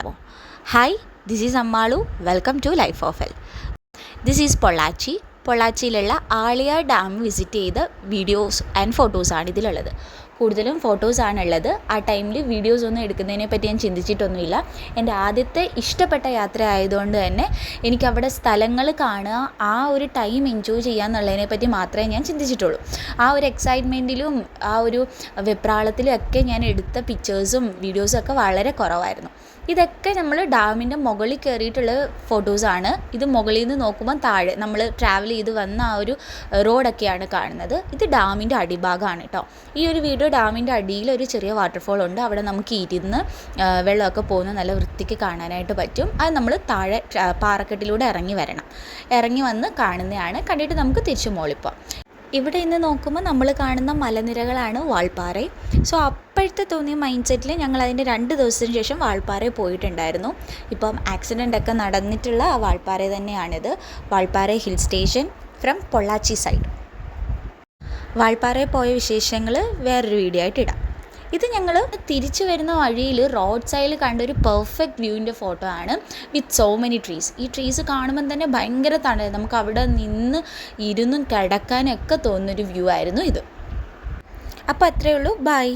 Hi, this is Ammalu. Welcome to Life of L. This is Pollachi. പൊള്ളാച്ചിയിലുള്ള Aliyar dam visit ചെയ്ത videos and ഫോട്ടോസാണ് ഇതിലുള്ളത്. കൂടുതലും ഫോട്ടോസാണുള്ളത്. ആ ടൈമിൽ വീഡിയോസ് ഒന്നും എടുക്കുന്നതിനെ പറ്റി ഞാൻ ചിന്തിച്ചിട്ടൊന്നുമില്ല. എൻ്റെ ആദ്യത്തെ ഇഷ്ടപ്പെട്ട യാത്ര ആയതുകൊണ്ട് തന്നെ എനിക്കവിടെ സ്ഥലങ്ങൾ കാണുക, ആ ഒരു ടൈം എൻജോയ് ചെയ്യുക എന്നുള്ളതിനെ പറ്റി മാത്രമേ ഞാൻ ചിന്തിച്ചിട്ടുള്ളൂ. ആ ഒരു എക്സൈറ്റ്മെൻറ്റിലും ആ ഒരു വെപ്രാളത്തിലും ഒക്കെ ഞാൻ എടുത്ത പിക്ചേഴ്സും വീഡിയോസും ഒക്കെ വളരെ കുറവായിരുന്നു. ഇതൊക്കെ നമ്മൾ ഡാമിൻ്റെ മുകളിൽ കയറിയിട്ടുള്ള ഫോട്ടോസാണ്. ഇത് മുകളിൽ നിന്ന് നോക്കുമ്പോൾ താഴെ നമ്മൾ ട്രാവൽ ചെയ്ത് വന്ന ആ ഒരു റോഡൊക്കെയാണ് കാണുന്നത്. ഇത് ഡാമിൻ്റെ അടിഭാഗമാണ് കേട്ടോ. ഈ ഒരു വീഡിയോ ഡാമിൻ്റെ അടിയിൽ ഒരു ചെറിയ വാട്ടർഫോൾ ഉണ്ട്. അവിടെ നമുക്ക് ഇരുന്ന് വെള്ളമൊക്കെ പോകുന്ന നല്ല വൃത്തിക്ക് കാണാനായിട്ട് പറ്റും. അത് നമ്മൾ താഴെ പാറക്കെട്ടിലൂടെ ഇറങ്ങി വന്ന് കാണുന്നതാണ്. കണ്ടിട്ട് നമുക്ക് തിരിച്ചു മോളിപ്പോൾ ഇവിടെ ഇന്ന് നോക്കുമ്പോൾ നമ്മൾ കാണുന്ന മലനിരകളാണ് വാൾപ്പാറ. സോ അപ്പോഴത്തെ തോന്നിയ മൈൻഡ് സെറ്റിൽ ഞങ്ങൾ അതിൻ്റെ 2 ദിവസത്തിന് ശേഷം വാൾപ്പാറയിൽ പോയിട്ടുണ്ടായിരുന്നു. ഇപ്പം ആക്സിഡൻ്റൊക്കെ നടന്നിട്ടുള്ള ആ വാൾപ്പാറ തന്നെയാണിത്. Valparai hill station from Pollachi side. വാൾപ്പാറയിൽ പോയ വിശേഷങ്ങൾ വേറൊരു വീഡിയോ ആയിട്ട് ഇടാം. ഇത് ഞങ്ങൾ തിരിച്ചു വരുന്ന വഴിയിൽ റോഡ് സൈഡിൽ കണ്ടൊരു പെർഫെക്റ്റ് വ്യൂവിൻ്റെ ഫോട്ടോ ആണ് വിത്ത് സോ മെനി ട്രീസ്. ഈ ട്രീസ് കാണുമ്പം തന്നെ ഭയങ്കര തണൽ, നമുക്ക് അവിടെ നിന്ന് ഇരുന്നും കിടക്കാനൊക്കെ തോന്നുന്നൊരു വ്യൂ ആയിരുന്നു ഇത്. അപ്പോൾ അത്രയേ ഉള്ളൂ. ബൈ.